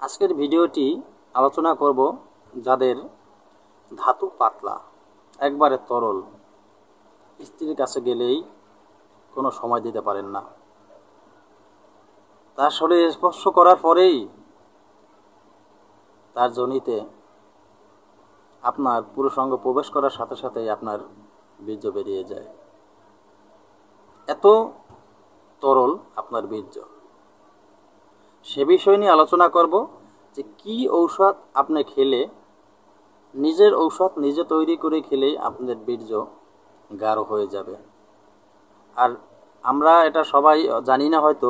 আজকের ভিডিওটি আলোচনা করব যাদের ধাতু পাতলা, একবারে তরল, স্ত্রীর কাছে গেলেই কোনো সময় দিতে পারেন না। তার শরীরে স্পর্শ করার পরেই তার যোনিতে আপনার পুরুষাঙ্গ প্রবেশ করার সাথে সাথেই আপনার বীর্য বেরিয়ে যায়। এত তরল আপনার বীর্য। সে বিষয় নিয়ে আলোচনা করব যে কি ঔষধ আপনি খেলে, নিজের ঔষধ নিজে তৈরি করে খেলেই আপনার বীর্য গাঢ় হয়ে যাবে। আর আমরা এটা সবাই জানি না হয়তো,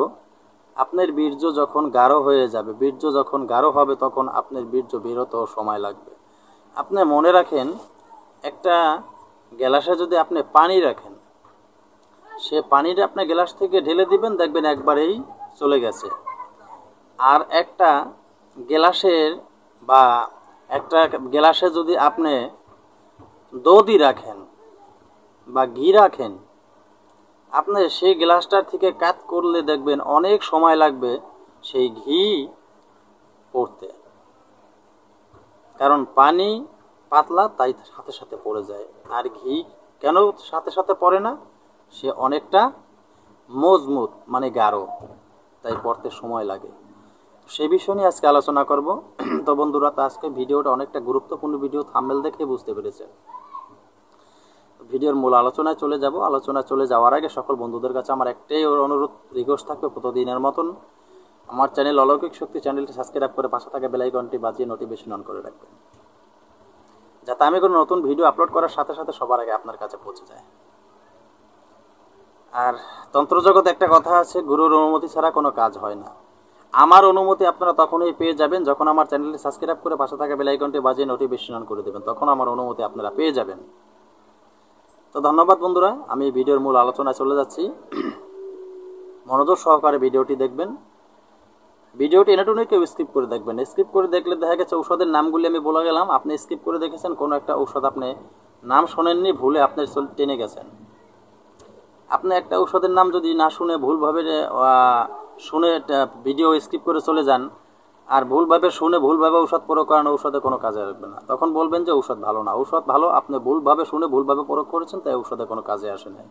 আপনার বীর্য যখন গাঢ় হয়ে যাবে, বীর্য যখন গাঢ় হবে তখন আপনার বীর্য বেরোতেও সময় লাগবে। আপনি মনে রাখেন, একটা গ্লাসে যদি আপনি পানি রাখেন, সে পানিটা আপনি গ্লাস থেকে ঢেলে দিবেন, দেখবেন একবারেই চলে গেছে। আর একটা গ্লাসে যদি আপনি দধি রাখেন বা ঘি রাখেন, আপনি সেই গ্লাসটার থেকে কাত করলে দেখবেন অনেক সময় লাগবে সেই ঘি পড়তে, কারণ পানি পাতলা তাই সাথে সাথে পড়ে যায়। আর ঘি কেন সাথে সাথে পড়ে না? সে অনেকটা মজবুত, মানে গাঢ়, তাই পড়তে সময় লাগে। সে বিষয় নিয়ে আজকে আলোচনা করব। তো বন্ধুরা, তো আজকে ভিডিওটা অনেকটা গুরুত্বপূর্ণ ভিডিও, থাম্বনেল দেখে বুঝতে পেরেছেন। ভিডিওর মূল আলোচনায় চলে যাব। আলোচনায় চলে যাওয়ার আগে সকল বন্ধুদের কাছে আমার একটাই অনুরোধ, রিকোয়েস্ট থাকবে, প্রতিদিনের মতন আমার চ্যানেল অলৌকিক শক্তি চ্যানেলটি সাবস্ক্রাইব করে পাশে থাকা বেল আইকনটি বাজিয়ে নোটিফিকেশন অন করে রাখবেন, যাতে আমি কোনো নতুন ভিডিও আপলোড করার সাথে সাথে সবার আগে আপনার কাছে পৌঁছে যায়। আর তন্ত্রজগতে একটা কথা আছে, গুরুর অনুমতি ছাড়া কোনো কাজ হয় না। আমার অনুমতি আপনারা তখনই পেয়ে যাবেন যখন আমার চ্যানেলটি সাবস্ক্রাইব করে পাশে থাকা বেল আইকনটি বাজিয়ে নোটিফিকেশন অন করে দেবেন, তখন আমার অনুমতি আপনারা পেয়ে যাবেন। তো ধন্যবাদ বন্ধুরা, আমি ভিডিওর মূল আলোচনায় চলে যাচ্ছি। মনোযোগ সহকারে ভিডিওটি দেখবেন। ভিডিওটি এনে কেউ স্কিপ করে দেখবেন। স্কিপ করে দেখলে দেখা গেছে ঔষধের নামগুলি আমি বলে গেলাম, আপনি স্কিপ করে দেখেছেন, কোনো একটা ঔষধ আপনি নাম শোনেননি, ভুলে আপনি টেনে গেছেন। আপনি একটা ঔষধের নাম যদি না শুনে ভুলভাবে শুনে ভিডিও স্কিপ করে চলে যান, আর ভুলভাবে শুনে ভুলভাবে ঔষধ প্রয়োগ করেন, ঔষধে কোনো কাজে আসবে না। তখন বলবেন যে ঔষধ ভালো না। ঔষধ ভালো, আপনি ভুলভাবে শুনে ভুলভাবে প্রয়োগ করেছেন, তাই ঔষধে কোনো কাজে আসে নাই।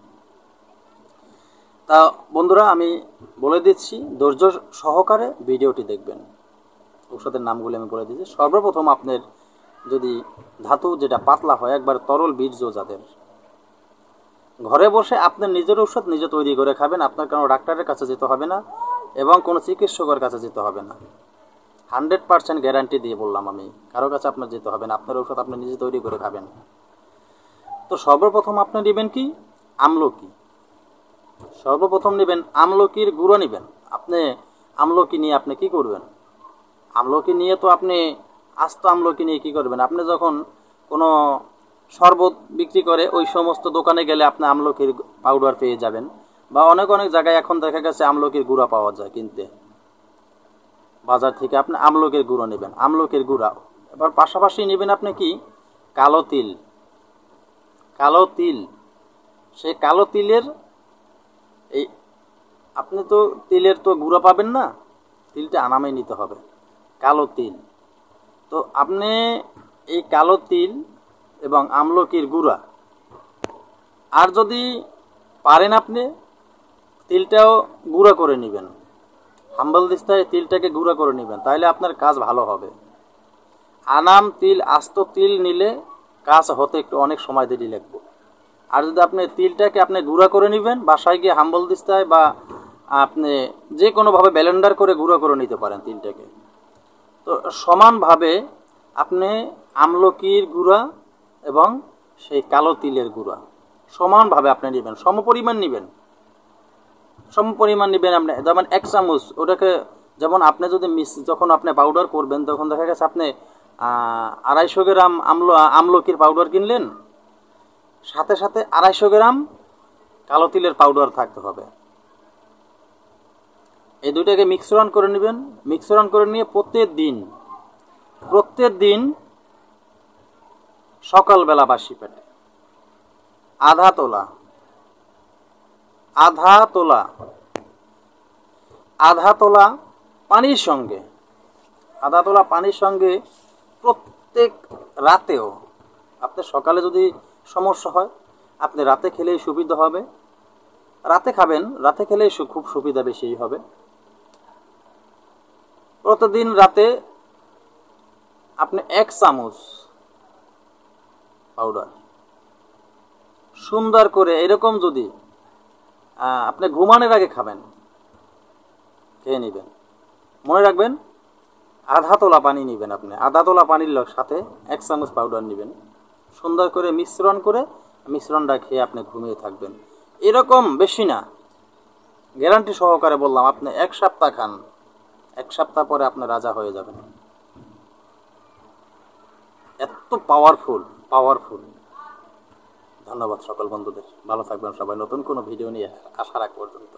তা বন্ধুরা, আমি বলে দিচ্ছি, ধৈর্য সহকারে ভিডিওটি দেখবেন। ঔষধের নামগুলি আমি বলে দিচ্ছি। সর্বপ্রথম আপনার যদি ধাতু যেটা পাতলা হয়, একবার তরল বীর্য যাদের, ঘরে বসে আপনার নিজের ঔষধ নিজে তৈরি করে খাবেন। আপনার কোনো ডাক্তারের কাছে যেতে হবে না এবং কোনো চিকিৎসকের কাছে যেতে হবে না। 100% গ্যারান্টি দিয়ে বললাম আমি, কারো কাছে আপনার যেতে হবে না। আপনার ঔষধ আপনি নিজে তৈরি করে খাবেন। তো সর্বপ্রথম আপনি নেবেন কি? আমলকি। সর্বপ্রথম নেবেন আমলকির গুঁড়ো নেবেন। আপনি আমলকি নিয়ে আপনি কি করবেন? আমলকি নিয়ে তো আপনি আস্ত আমলকি নিয়ে কি করবেন? আপনি যখন কোনো শরবত বিক্রি করে ওই সমস্ত দোকানে গেলে আপনি আমলকির পাউডার পেয়ে যাবেন, বা অনেক অনেক জায়গায় এখন দেখা গেছে আমলকির গুঁড়া পাওয়া যায় কিনতে বাজার থেকে। আপনি আমলকির গুঁড়ো নেবেন, আমলকির গুঁড়া। এবার পাশাপাশি নেবেন আপনি কি? কালো তিল। কালো তিল, সেই কালো তিলের এই, আপনি তো তিলের তো গুঁড়া পাবেন না, তিলটা আনামে নিতে হবে, কালো তিল। তো আপনি এই কালো তিল এবং আমলকির গুঁড়া, আর যদি পারেন আপনি তিলটাও গুঁড়া করে নেবেন, হাম্বল দিস্তায় তিলটাকে গুঁড়া করে নেবেন, তাহলে আপনার কাজ ভালো হবে। আনাম তিল, আস্ত তিল নিলে কাজ হতে একটু অনেক সময় দেরি লাগবে। আর যদি আপনি তিলটাকে আপনি গুঁড়া করে নেবেন, বাসায় গিয়ে হাম্বল দিস্তায় বা আপনি যে কোনোভাবে ব্লেন্ডার করে গুঁড়া করে নিতে পারেন তিলটাকে। তো সমানভাবে আপনি আমলকির গুঁড়া এবং সেই কালো তিলের গুঁড়া সমানভাবে আপনি নেবেন, সমপরিমাণ নেবেন। সমপরিমাণ নেবেন আপনি, যেমন 1 চামচ ওটাকে, যেমন আপনি যদি যখন আপনি পাউডার করবেন, তখন দেখা গেছে আপনি 250 গ্রাম আমলকির পাউডার কিনলেন, সাথে সাথে 250 গ্রাম কালো তিলের পাউডার থাকতে হবে। এই দুইটাকে মিশ্রণ করে নেবেন। মিশ্রণ করে নিয়ে প্রত্যেক দিন সকালবেলা বাসি পেটে আধা তোলা পানির সঙ্গে আধা তোলা পানির সঙ্গে প্রত্যেক রাতেও, আপনি সকালে যদি সমস্যা হয় আপনি রাতে খেলেই সুবিধা হবে, রাতে খাবেন, রাতে খেলেই খুব সুবিধা বেশি হবে। প্রতিদিন রাতে আপনি 1 চামচ পাউডার সুন্দর করে এরকম যদি আপনি ঘুমানোর আগে খাবেন, খেয়ে নেবেন। মনে রাখবেন আধা তোলা পানি নেবেন, আপনি আধা তোলা পানির সাথে 1 চামচ পাউডার নেবেন, সুন্দর করে মিশ্রণটা খেয়ে আপনি ঘুমিয়ে থাকবেন। এরকম বেশি না, গ্যারান্টি সহকারে বললাম, আপনি 1 সপ্তাহ খান, 1 সপ্তাহ পরে আপনি রাজা হয়ে যাবেন। এত পাওয়ারফুল। ধন্যবাদ সকল বন্ধুদের, ভালো থাকবেন সবাই। নতুন কোনো ভিডিও নিয়ে আসার আগ পর্যন্ত।